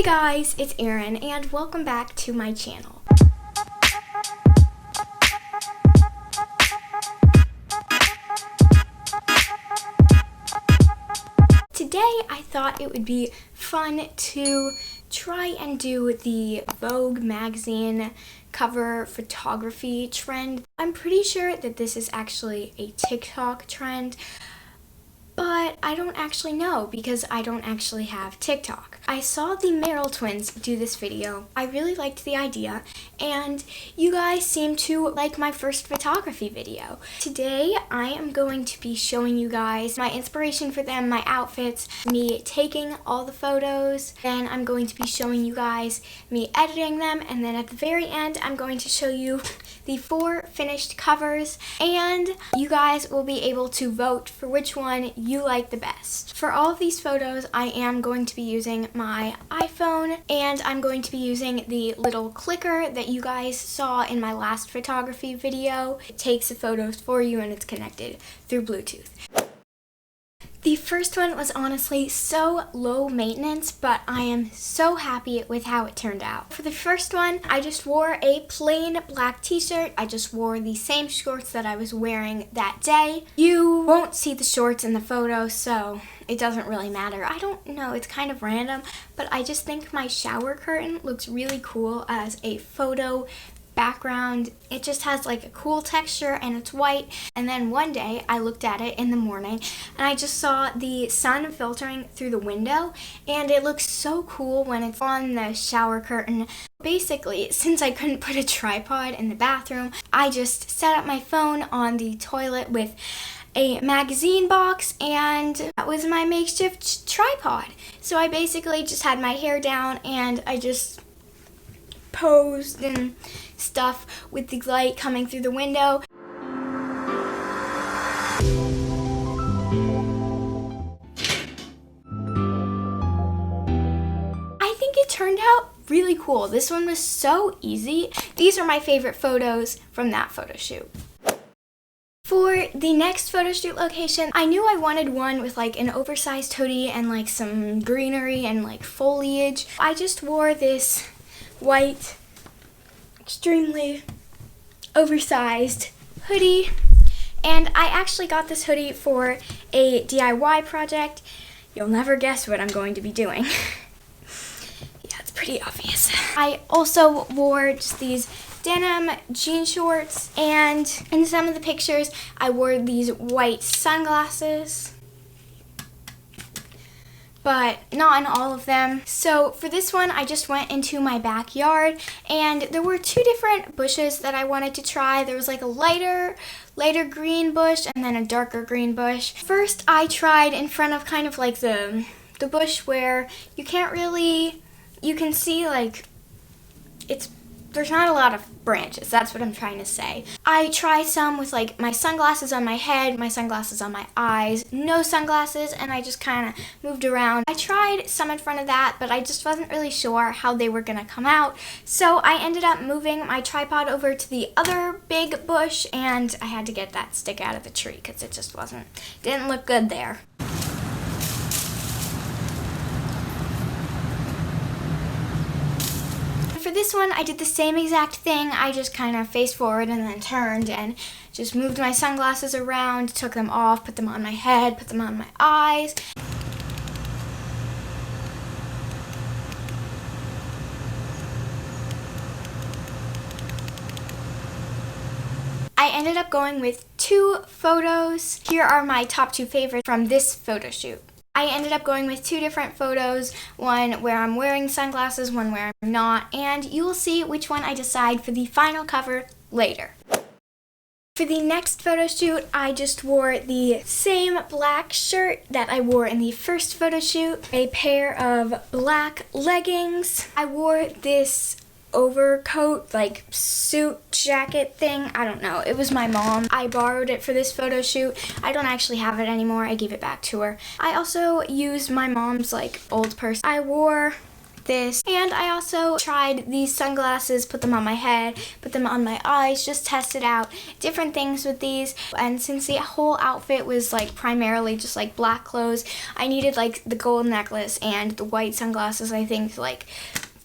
Hey guys, it's Erin and welcome back to my channel. Today I thought it would be fun to try and do the Vogue magazine cover photography trend. I'm pretty sure that this is actually a TikTok trend, but I don't actually know because I don't actually have TikTok. I saw the Merrill twins do this video. I really liked the idea, and you guys seem to like my first photography video. Today, I am going to be showing you guys my inspiration for them, my outfits, me taking all the photos, then I'm going to be showing you guys me editing them, and then at the very end, I'm going to show you the 4 finished covers, and you guys will be able to vote for which one you like the best. For all of these photos, I am going to be using my iPhone, and I'm going to be using the little clicker that you guys saw in my last photography video. It takes the photos for you and it's connected through Bluetooth. The first one was honestly so low maintenance, but I am so happy with how it turned out. For the first one, I just wore a plain black t-shirt. I just wore the same shorts that I was wearing that day. You won't see the shorts in the photo, so it doesn't really matter. I don't know, it's kind of random, but I just think my shower curtain looks really cool as a photo background. It just has like a cool texture and it's white. And then one day I looked at it in the morning and I just saw the sun filtering through the window, and it looks so cool when it's on the shower curtain. Basically, since I couldn't put a tripod in the bathroom, I just set up my phone on the toilet with a magazine box, and that was my makeshift tripod. So I basically just had my hair down and I just posed and stuff with the light coming through the window. I think it turned out really cool. This one was so easy. These are my favorite photos from that photo shoot. For the next photo shoot location, I knew I wanted one with like an oversized hoodie and like some greenery and like foliage. I just wore this white, extremely oversized hoodie, and I actually got this hoodie for a DIY project. You'll never guess what I'm going to be doing. Yeah, it's pretty obvious. I also wore just these denim jean shorts, and in some of the pictures I wore these white sunglasses, but not in all of them. So for this one, I just went into my backyard, and there were 2 different bushes that I wanted to try. There was like a lighter green bush and then a darker green bush. First, I tried in front of kind of like the bush where you can see like there's not a lot of branches. That's what I'm trying to say. I tried some with like my sunglasses on my head, my sunglasses on my eyes, no sunglasses, and I just kind of moved around. I tried some in front of that, but I just wasn't really sure how they were gonna come out. So I ended up moving my tripod over to the other big bush, and I had to get that stick out of the tree because it just didn't look good there. For this one, I did the same exact thing. I just kind of faced forward and then turned and just moved my sunglasses around, took them off, put them on my head, put them on my eyes. I ended up going with 2 photos. Here are my top 2 favorites from this photo shoot. I ended up going with 2 different photos, one where I'm wearing sunglasses, one where I'm not, and you will see which one I decide for the final cover later. For the next photo shoot, I just wore the same black shirt that I wore in the first photo shoot, a pair of black leggings. I wore this overcoat, like suit jacket thing. I don't know. It was my mom. I borrowed it for this photo shoot. I don't actually have it anymore. I gave it back to her. I also used my mom's like old purse. I wore this. And I also tried these sunglasses, put them on my head, put them on my eyes, just tested out different things with these. And since the whole outfit was like primarily just like black clothes, I needed like the gold necklace and the white sunglasses, I think, to like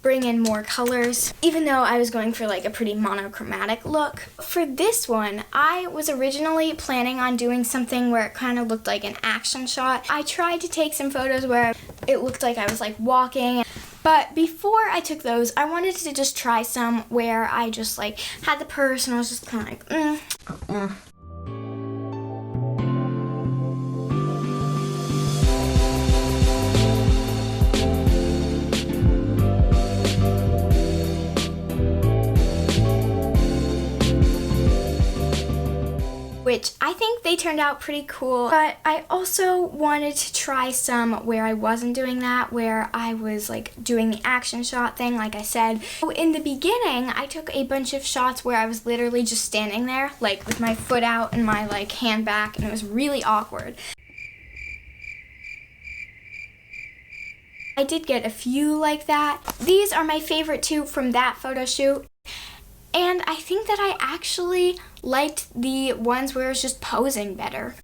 bring in more colors, even though I was going for like a pretty monochromatic look. For this one, I was originally planning on doing something where it kind of looked like an action shot. I tried to take some photos where it looked like I was like walking, but before I took those, I wanted to just try some where I just like had the purse and I was just kind of like, which I think they turned out pretty cool. But I also wanted to try some where I wasn't doing that, where I was like doing the action shot thing, like I said. So in the beginning, I took a bunch of shots where I was literally just standing there, like with my foot out and my like hand back, and it was really awkward. I did get a few like that. These are my favorite two from that photo shoot. And I think that I actually liked the ones where it was just posing better.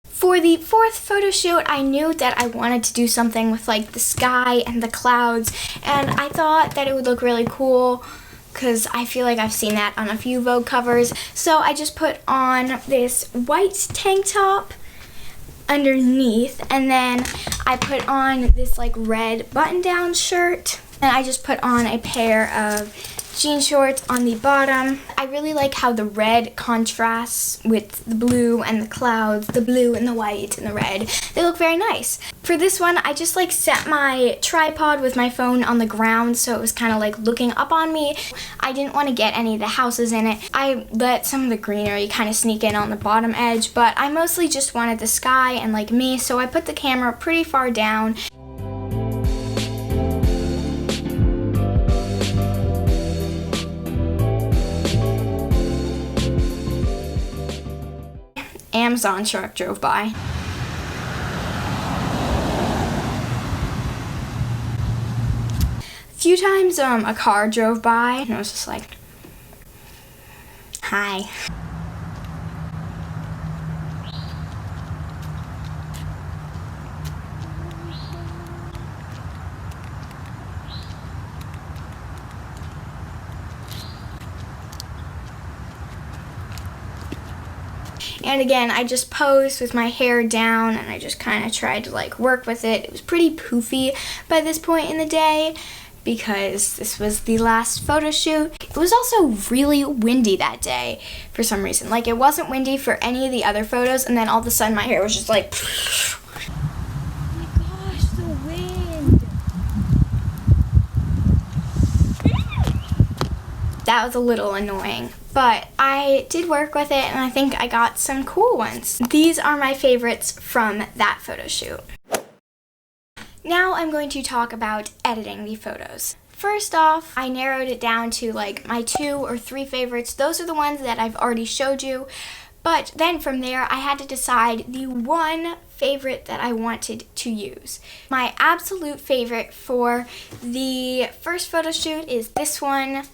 For the fourth photo shoot, I knew that I wanted to do something with like the sky and the clouds, and I thought that it would look really cool because I feel like I've seen that on a few Vogue covers. So I just put on this white tank top underneath, and then I put on this like red button-down shirt, and I just put on a pair of jean shorts on the bottom. I really like how the red contrasts with the blue and the clouds, the blue and the white and the red. They look very nice. For this one, I just like set my tripod with my phone on the ground so it was kind of like looking up on me. I didn't want to get any of the houses in it. I let some of the greenery kind of sneak in on the bottom edge, but I mostly just wanted the sky and like me, so I put the camera pretty far down. Amazon truck drove by. A few times a car drove by and I was just like, hi. And again, I just posed with my hair down and I just kind of tried to like work with it. It was pretty poofy by this point in the day because this was the last photo shoot. It was also really windy that day for some reason. Like it wasn't windy for any of the other photos, and then all of a sudden my hair was just like Oh my gosh, the wind. that was a little annoying. But I did work with it and I think I got some cool ones. These are my favorites from that photo shoot. Now I'm going to talk about editing the photos. First off, I narrowed it down to like my 2 or 3 favorites. Those are the ones that I've already showed you. But then from there, I had to decide the one favorite that I wanted to use. My absolute favorite for the first photo shoot is this one.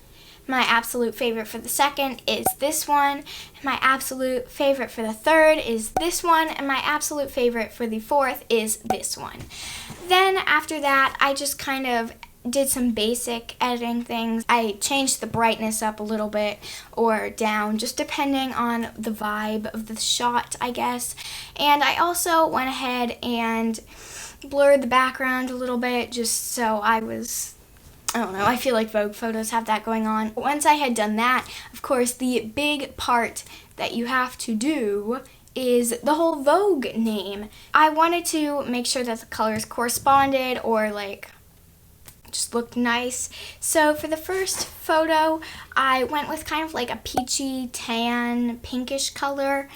My absolute favorite for the second is this one. My absolute favorite for the third is this one. And my absolute favorite for the fourth is this one. Then after that, I just kind of did some basic editing things. I changed the brightness up a little bit or down, just depending on the vibe of the shot, I guess. And I also went ahead and blurred the background a little bit just so I don't know, I feel like Vogue photos have that going on. Once I had done that, of course, the big part that you have to do is the whole Vogue name. I wanted to make sure that the colors corresponded or like just looked nice. So for the first photo, I went with kind of like a peachy tan pinkish color.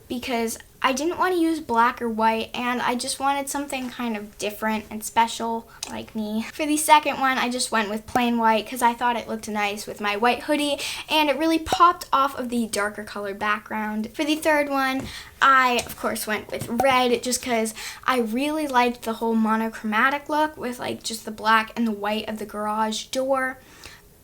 because I didn't want to use black or white, and I just wanted something kind of different and special like me. For the second one, I just went with plain white because I thought it looked nice with my white hoodie, and it really popped off of the darker colored background. For the third one, I of course went with red just because I really liked the whole monochromatic look with like just the black and the white of the garage door.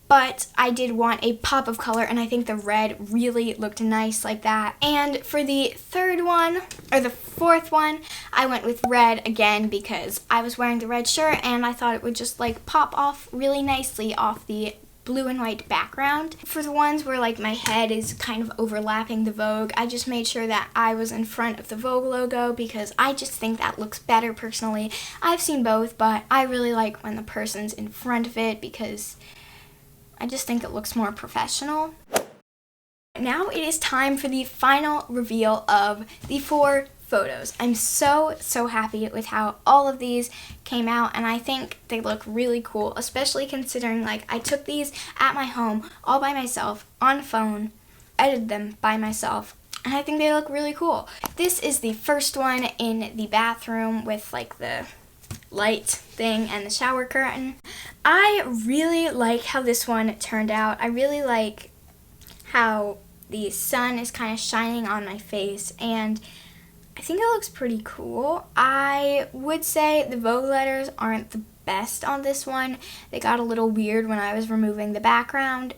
But I did want a pop of color, and I think the red really looked nice like that. And for the fourth one, I went with red again because I was wearing the red shirt and I thought it would just like pop off really nicely off the blue and white background. For the ones where like my head is kind of overlapping the Vogue, I just made sure that I was in front of the Vogue logo because I just think that looks better personally. I've seen both, but I really like when the person's in front of it because I just think it looks more professional. Now it is time for the final reveal of the 4 photos. I'm so happy with how all of these came out, and I think they look really cool, especially considering like I took these at my home all by myself on phone, edited them by myself, and I think they look really cool. This is the first one in the bathroom with like the light thing and the shower curtain. I really like how this one turned out. I really like how the sun is kind of shining on my face, and I think it looks pretty cool. I would say the Vogue letters aren't the best on this one. They got a little weird when I was removing the background,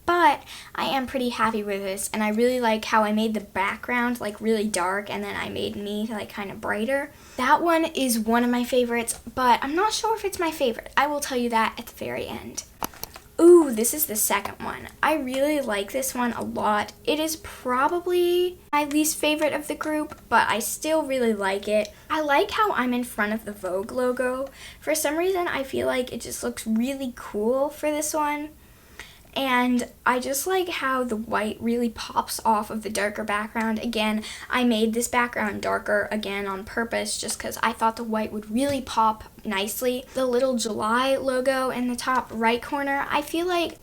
but I am pretty happy with this, and I really like how I made the background like really dark and then I made me like kind of brighter. That one is one of my favorites, but I'm not sure if it's my favorite. I will tell you that at the very end. Ooh, this is the second one. I really like this one a lot. It is probably my least favorite of the group, but I still really like it. I like how I'm in front of the Vogue logo. For some reason, I feel like it just looks really cool for this one. And I just like how the white really pops off of the darker background. Again, I made this background darker again on purpose just because I thought the white would really pop nicely. The little July logo in the top right corner, I feel like,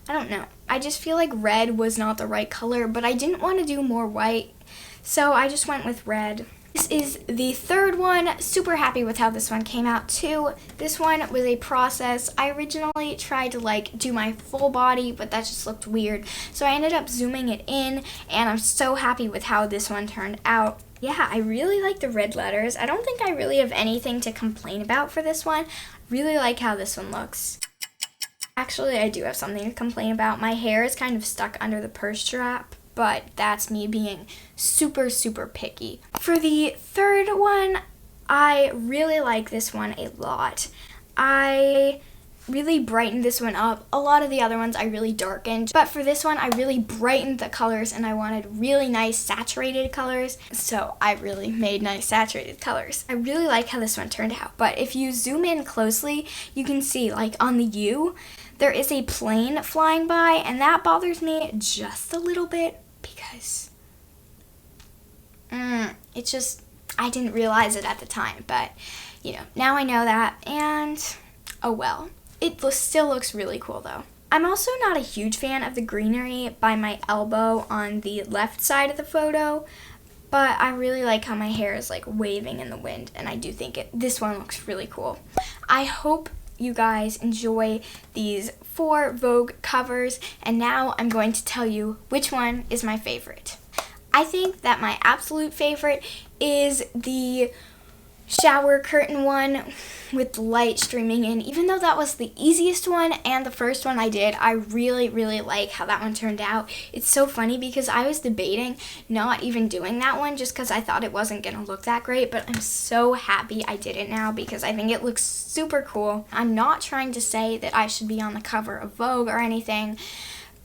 I don't know, I just feel like red was not the right color, but I didn't want to do more white, so I just went with red. This is the third one. Super happy with how this one came out too. This one was a process. I originally tried to like do my full body, but that just looked weird. So I ended up zooming it in, and I'm so happy with how this one turned out. Yeah, I really like the red letters. I don't think I really have anything to complain about for this one. Really like how this one looks. Actually, I do have something to complain about. My hair is kind of stuck under the purse strap, but that's me being super picky. For the third one, I really like this one a lot. I really brightened this one up. A lot of the other ones I really darkened, but for this one I really brightened the colors, and I wanted really nice saturated colors, so I really made nice saturated colors. I really like how this one turned out, but if you zoom in closely, you can see like on the U, there is a plane flying by, and that bothers me just a little bit because it's just, I didn't realize it at the time, but you know, now I know that, and oh well. It still looks really cool though. I'm also not a huge fan of the greenery by my elbow on the left side of the photo, but I really like how my hair is like waving in the wind, and I do think this one looks really cool. I hope you guys enjoy these 4 Vogue covers, and now I'm going to tell you which one is my favorite. I think that my absolute favorite is the shower curtain one with the light streaming in. Even though that was the easiest one and the first one I did, I really like how that one turned out. It's so funny because I was debating not even doing that one just because I thought it wasn't gonna look that great, but I'm so happy I did it now because I think it looks super cool. I'm not trying to say that I should be on the cover of Vogue or anything,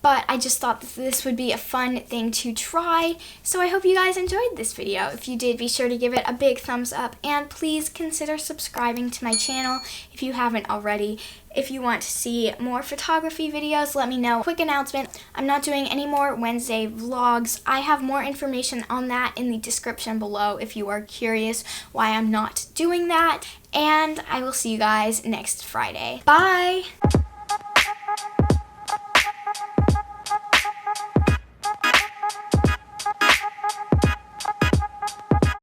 but I just thought that this would be a fun thing to try, so I hope you guys enjoyed this video. If you did, be sure to give it a big thumbs up, and please consider subscribing to my channel if you haven't already. If you want to see more photography videos, let me know. Quick announcement, I'm not doing any more Wednesday vlogs. I have more information on that in the description below if you are curious why I'm not doing that, and I will see you guys next Friday. Bye!